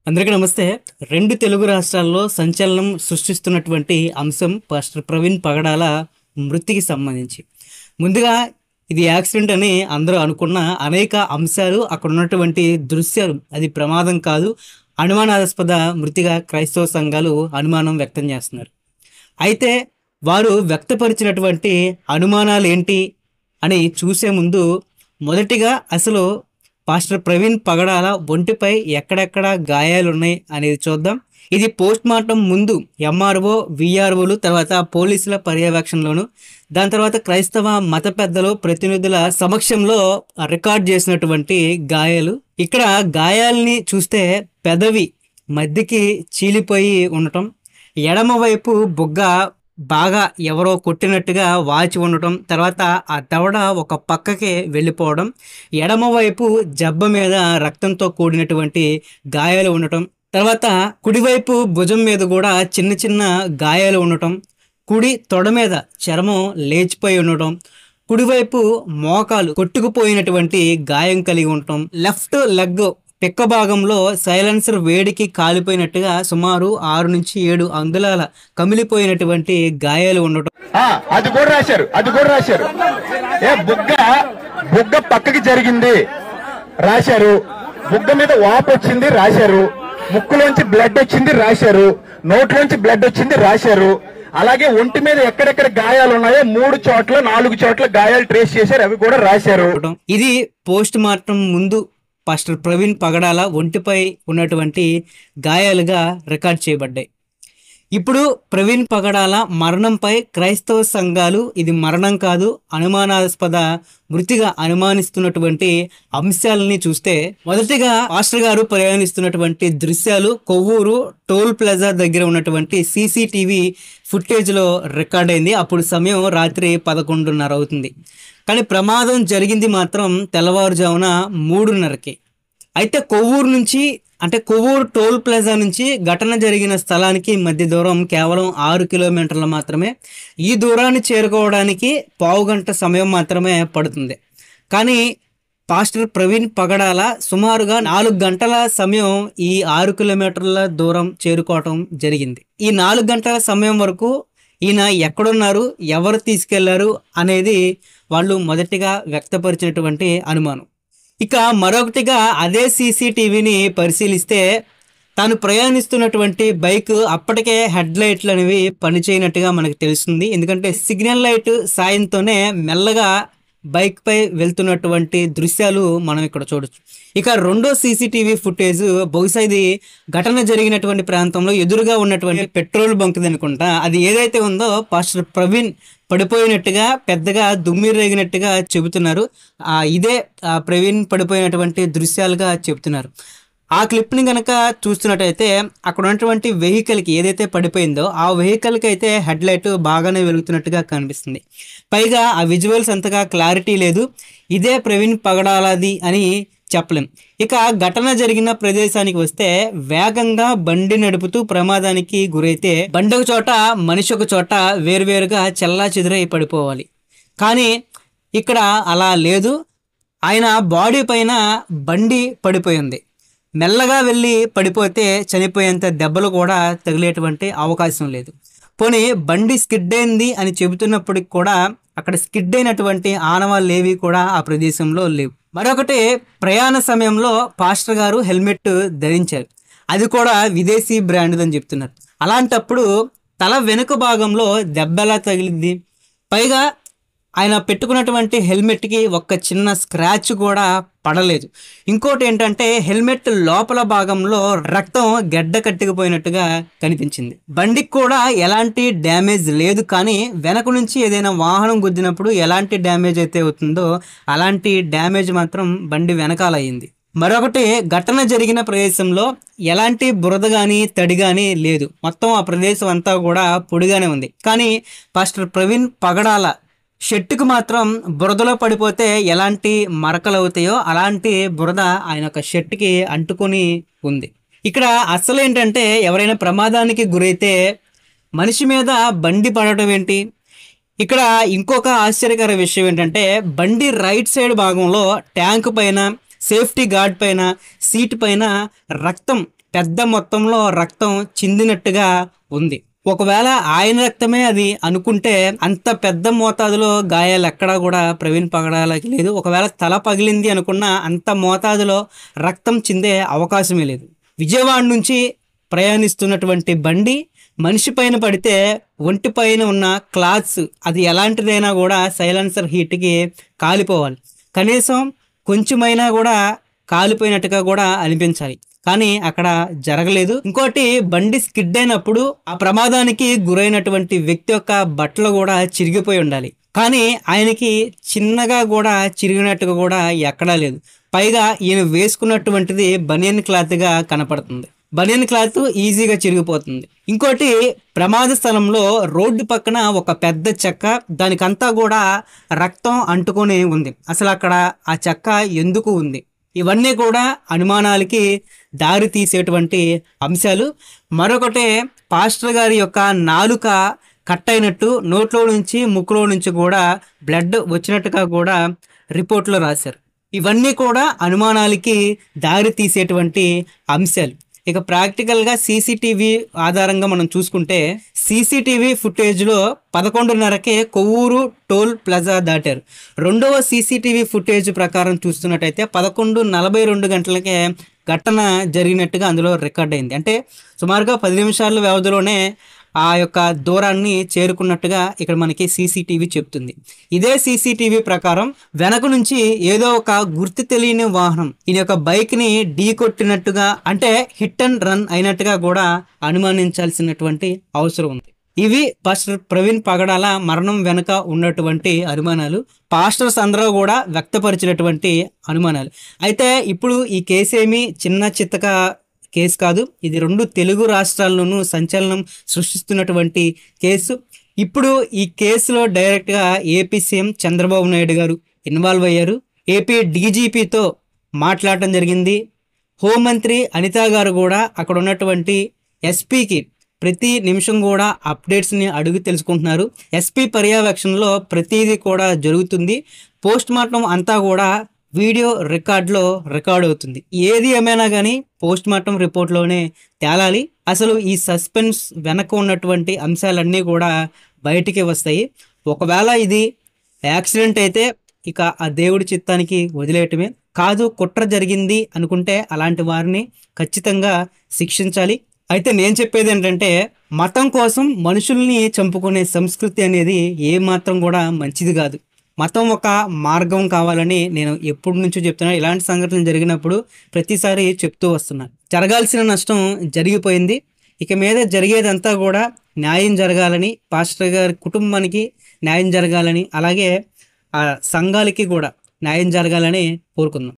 అందరికీ నమస్తే. 2 తెలుగు రాష్ట్రాల్లో సంచలనం సృష్టిస్తున్నటువంటి అంశం పాస్టర్ ప్రవీణ్ పగడాల మృతికి సంబంధించి. ముందుగా ఇది యాక్సిడెంట్ అని అందరూ అనుకున్న అనేక అంశాలు, అక్కడ ఉన్నటువంటి దృశ్యాలు అది ప్రమాదం కాదు, అనుమానాస్పద మృతిగా క్రైస్తవ సంఘాలు అనుమానం వ్యక్తం చేస్తున్నారు. అయితే వారు వ్యక్తపరిచినటువంటి అనుమానాలు ఏంటి అని చూసే ముందు మొదటిగా అసలు పాస్టర్ ప్రవీణ్ పగడాల ఒంటిపై ఎక్కడెక్కడ గాయాలున్నాయి అనేది చూద్దాం. ఇది పోస్ట్ మార్టం ముందు ఎంఆర్ఓ, విఆర్ఓలు, తర్వాత పోలీసుల పర్యవేక్షణలోను, దాని తర్వాత క్రైస్తవ మత పెద్దలు, ప్రతినిధుల సమక్షంలో రికార్డ్ చేసినటువంటి గాయాలు. ఇక్కడ గాయాలని చూస్తే పెదవి మధ్యకి చీలిపోయి ఉండటం, ఎడమ వైపు బుగ్గ బాగా ఎవరో కొట్టినట్టుగా వాచి ఉండటం, తర్వాత ఆ దవడ ఒక పక్కకి వెళ్ళిపోవడం, ఎడమవైపు జబ్బ మీద రక్తంతో కూడినటువంటి గాయాలు ఉండటం, తర్వాత కుడివైపు భుజం మీద కూడా చిన్న చిన్న గాయాలు ఉండటం, కుడి తొడ మీద చర్మం లేచిపోయి ఉండటం, కుడివైపు మోకాలు కొట్టుకుపోయినటువంటి గాయం కలిగి ఉండటం, లెఫ్ట్ లెగ్ పిక్క భాగంలో సైలెన్సర్ వేడికి కాలిపోయినట్టుగా సుమారు 6 నుంచి 7 అంగుళాల కమిలిపోయినటువంటి గాయాలు ఉండటం. అది కూడా రాశారు. బుగ్గ పక్కకి జరిగింది రాశారు, బుగ్గ మీద వాపు వచ్చింది రాశారు, ముక్కులోంచి బ్లడ్ వచ్చింది రాశారు, నోట్లోంచి బ్లడ్ వచ్చింది రాశారు. అలాగే ఒంటి మీద ఎక్కడెక్కడ గాయాలు ఉన్నాయో 3 చోట్ల 4 చోట్ల గాయాలు ట్రేస్ చేశారు, అవి కూడా రాశారు. ఇది పోస్ట్ మార్టం ముందు పాస్టర్ ప్రవీణ్ పగడాల ఒంటిపై ఉన్నటువంటి గాయాలుగా రికార్డ్ చేయబడ్డాయి. ఇప్పుడు ప్రవీణ్ పగడాల మరణంపై క్రైస్తవ సంఘాలు ఇది మరణం కాదు, అనుమానాస్పద మృతిగా అనుమానిస్తున్నటువంటి అంశాలని చూస్తే, మొదటిగా పాస్టర్ గారు ప్రయాణిస్తున్నటువంటి దృశ్యాలు కొవ్వూరు టోల్ ప్లాజా దగ్గర ఉన్నటువంటి సీసీటీవీ ఫుటేజ్లో రికార్డ్ అయింది. అప్పుడు సమయం రాత్రి 11:30 అవుతుంది. కానీ ప్రమాదం జరిగింది మాత్రం తెల్లవారుజామున 3:30కి. అయితే కొవ్వూరు నుంచి, అంటే కొవ్వూరు టోల్ ప్లాజా నుంచి ఘటన జరిగిన స్థలానికి మధ్య దూరం కేవలం 6 కిలోమీటర్లు మాత్రమే. ఈ దూరాన్ని చేరుకోవడానికి పావుగంట సమయం మాత్రమే పడుతుంది. కానీ పాస్టర్ ప్రవీణ్ పగడాల సుమారుగా 4 గంటల సమయం ఈ 6 కిలోమీటర్ల దూరం చేరుకోవటం జరిగింది. ఈ 4 గంటల సమయం వరకు ఈయన ఎక్కడున్నారు, ఎవరు తీసుకెళ్లారు అనేది వాళ్ళు మొదటిగా వ్యక్తపరిచినటువంటి అనుమానం. ఇక మరొకటిగా అదే సీసీటీవీని పరిశీలిస్తే తాను ప్రయాణిస్తున్నటువంటి బైక్ అప్పటికే హెడ్ లైట్లు అనేవి పనిచేయనట్టుగా మనకు తెలుస్తుంది. ఎందుకంటే సిగ్నల్ లైట్ సాయంతోనే మెల్లగా బైక్ పై వెళ్తున్నటువంటి దృశ్యాలు మనం ఇక్కడ చూడొచ్చు. ఇక రెండో సీసీటీవీ ఫుటేజ్ బహుశా ఇది ఘటన జరిగినటువంటి ప్రాంతంలో ఎదురుగా ఉన్నటువంటి పెట్రోల్ బంక్ అనుకుంటా. అది ఏదైతే ఉందో పాస్టర్ ప్రవీణ్ పడిపోయినట్టుగా పెద్దగా దుమ్మి రేగినట్టుగా చెబుతున్నారు. ఇదే ప్రవీణ్ పడిపోయినటువంటి దృశ్యాలుగా చెబుతున్నారు. ఆ క్లిప్ని కనుక చూస్తున్నట్టయితే అక్కడ ఉన్నటువంటి వెహికల్కి ఏదైతే పడిపోయిందో ఆ వెహికల్కి అయితే హెడ్ లైట్ బాగానే వెలుగుతున్నట్టుగా కనిపిస్తుంది. పైగా ఆ విజువల్స్ అంతగా క్లారిటీ లేదు. ఇదే ప్రవీణ్ పగడాలది అని చెప్పలేం. ఇక ఘటన జరిగిన ప్రదేశానికి వస్తే, వేగంగా బండి నడుపుతూ ప్రమాదానికి గురైతే బండి ఒక చోట, మనిషి ఒక చోట వేరువేరుగా చెల్లా చెదురై పడిపోవాలి. కానీ ఇక్కడ అలా లేదు. ఆయన బాడీ పైన బండి పడిపోయింది. మెల్లగా వెళ్ళి పడిపోతే చనిపోయేంత దెబ్బలు కూడా తగిలేటువంటి అవకాశం లేదు. పోనీ బండి స్కిడ్ అయింది అని చెబుతున్నప్పటికి కూడా అక్కడ స్కిడ్ అయినటువంటి ఆనవాళ్ళు ఏవి కూడా ఆ ప్రదేశంలో లేవు. మరొకటి, ప్రయాణ సమయంలో పాస్టర్ గారు హెల్మెట్ ధరించారు. అది కూడా విదేశీ బ్రాండ్ అని చెప్తున్నారు. అలాంటప్పుడు తల వెనుక భాగంలో దెబ్బ ఎలా తగిలింది? పైగా ఆయన పెట్టుకున్నటువంటి హెల్మెట్కి ఒక్క చిన్న స్క్రాచ్ కూడా పడలేదు. ఇంకోటి ఏంటంటే హెల్మెట్ లోపల భాగంలో రక్తం గడ్డ కట్టుకుపోయినట్టుగా కనిపించింది. బండికి కూడా ఎలాంటి డ్యామేజ్ లేదు. కానీ వెనక నుంచి ఏదైనా వాహనం గుద్దినప్పుడు ఎలాంటి డ్యామేజ్ అయితే అవుతుందో అలాంటి డ్యామేజ్ మాత్రం బండి వెనకాల అయింది. మరొకటి, ఘటన జరిగిన ప్రదేశంలో ఎలాంటి బురద కానీ తడి కానీ లేదు. మొత్తం ఆ ప్రదేశం అంతా కూడా పొడిగానే ఉంది. కానీ పాస్టర్ ప్రవీణ్ పగడాల షర్టుకు మాత్రం బురదలో పడిపోతే ఎలాంటి మరకలు అవుతాయో అలాంటి బురద ఆయన ఒక షర్ట్కి అంటుకొని ఉంది. ఇక్కడ అసలు ఏంటంటే, ఎవరైనా ప్రమాదానికి గురైతే మనిషి మీద బండి పడటం ఏంటి? ఇక్కడ ఇంకొక ఆశ్చర్యకర విషయం ఏంటంటే, బండి రైట్ సైడ్ భాగంలో ట్యాంక్ పైన, సేఫ్టీ గార్డ్ పైన, సీట్ పైన రక్తం పెద్ద మొత్తంలో రక్తం చిందినట్టుగా ఉంది. ఒకవేళ ఆయన రక్తమే అది అనుకుంటే అంత పెద్ద మోతాదులో గాయాలు ఎక్కడా కూడా ప్రవీణ్ పగడాలకి లేదు. ఒకవేళ తల పగిలింది అనుకున్నా అంత మోతాదులో రక్తం చిందే అవకాశమే లేదు. విజయవాడ నుంచి ప్రయాణిస్తున్నటువంటి బండి మనిషి పైన పడితే ఒంటి పైన ఉన్న క్లాత్స్ అది ఎలాంటిదైనా కూడా సైలెన్సర్ హీట్కి కాలిపోవాలి. కనీసం కొంచెమైనా కూడా కాలిపోయినట్టుగా కూడా అనిపించాలి. కానీ అక్కడ జరగలేదు. ఇంకోటి, బండి స్కిడ్ అయినప్పుడు ఆ ప్రమాదానికి గురైనటువంటి వ్యక్తి యొక్క బట్టలు కూడా చిరిగిపోయి ఉండాలి. కానీ ఆయనకి చిన్నగా కూడా చిరిగినట్టుగా కూడా ఎక్కడా లేదు. పైగా ఈయన వేసుకున్నటువంటిది బనియన్ క్లాత్గా కనపడుతుంది. బనియన్ క్లాత్ ఈజీగా చిరిగిపోతుంది. ఇంకోటి, ప్రమాద స్థలంలో రోడ్డు పక్కన ఒక పెద్ద చెక్క, దానికంతా కూడా రక్తం అంటుకొని ఉంది. అసలు అక్కడ ఆ చెక్క ఎందుకు ఉంది? ఇవన్నీ కూడా అనుమానాలకి దారి తీసేటువంటి అంశాలు. మరొకటే, పాస్టర్ గారి యొక్క నాలుక కట్ అయినట్టు, నోట్లో నుంచి ముక్కులో నుంచి కూడా బ్లడ్ వచ్చినట్టుగా కూడా రిపోర్ట్లో రాశారు. ఇవన్నీ కూడా అనుమానాలకి దారి తీసేటువంటి అంశాలు. ఇక ప్రాక్టికల్గా సీసీటీవీ ఆధారంగా మనం చూసుకుంటే, సీసీటీవీ ఫుటేజ్లో 11:30కే కొవ్వూరు టోల్ ప్లాజా దాటారు. రెండవ సీసీటీవీ ఫుటేజ్ ప్రకారం చూస్తున్నట్టయితే 11:42 గంటలకే ఘటన జరిగినట్టుగా అందులో రికార్డ్ అయింది. అంటే సుమారుగా 10 నిమిషాల వ్యవధిలోనే ఆ యొక్క దూరాన్ని చేరుకున్నట్టుగా ఇక్కడ మనకి సీసీటీవీ చెప్తుంది. ఇదే సీసీటీవీ ప్రకారం వెనక నుంచి ఏదో ఒక గుర్తు తెలియని వాహనం ఈయన యొక్క బైక్ని ఢీ కొట్టినట్టుగా, అంటే హిట్ అండ్ రన్ అయినట్టుగా కూడా అనుమానించాల్సినటువంటి అవసరం ఉంది. ఇవి పాస్టర్ ప్రవీణ్ పగడాల మరణం వెనుక ఉన్నటువంటి అనుమానాలు. పాస్టర్స్ అందరూ కూడా వ్యక్తపరిచినటువంటి అనుమానాలు. అయితే ఇప్పుడు ఈ కేసు ఏమి చిన్న చిత్తక కేసు కాదు. ఇది 2 తెలుగు రాష్ట్రాల్లోనూ సంచలనం సృష్టిస్తున్నటువంటి కేసు. ఇప్పుడు ఈ కేసులో డైరెక్ట్గా ఏపీ సీఎం చంద్రబాబు నాయుడు గారు ఇన్వాల్వ్ అయ్యారు. ఏపీ డీజీపీతో మాట్లాడటం జరిగింది. హోంమంత్రి అనితా గారు కూడా అక్కడ ఉన్నటువంటి ఎస్పీకి ప్రతి నిమిషం కూడా అప్డేట్స్ని అడుగు తెలుసుకుంటున్నారు. ఎస్పీ పర్యవేక్షణలో ప్రతిదీ కూడా జరుగుతుంది. పోస్ట్ మార్టం అంతా కూడా వీడియో రికార్డ్ అవుతుంది. ఏది ఏమైనా కానీ పోస్ట్ మార్టం రిపోర్ట్లోనే తేలాలి. అసలు ఈ సస్పెన్స్ వెనక ఉన్నటువంటి అంశాలన్నీ కూడా బయటికి వస్తాయి. ఒకవేళ ఇది యాక్సిడెంట్ అయితే ఇక ఆ దేవుడి చిత్తానికి వదిలేయటమే. కాదు, కుట్ర జరిగింది అనుకుంటే అలాంటి వారిని ఖచ్చితంగా శిక్షించాలి. అయితే నేను చెప్పేది ఏంటంటే, మతం కోసం మనుషుల్ని చంపుకునే సంస్కృతి అనేది ఏమాత్రం కూడా మంచిది కాదు. మతం ఒక మార్గం కావాలని నేను ఎప్పటి నుంచో చెప్తున్నాను. ఇలాంటి సంఘటనలు జరిగినప్పుడు ప్రతిసారి చెప్తూ వస్తున్నాను. జరగాల్సిన నష్టం జరిగిపోయింది. ఇక మీద జరిగేదంతా కూడా న్యాయం జరగాలని, పాస్టర్ గారి కుటుంబానికి న్యాయం జరగాలని, అలాగే ఆ సంఘాలకి కూడా న్యాయం జరగాలని కోరుకుందాం.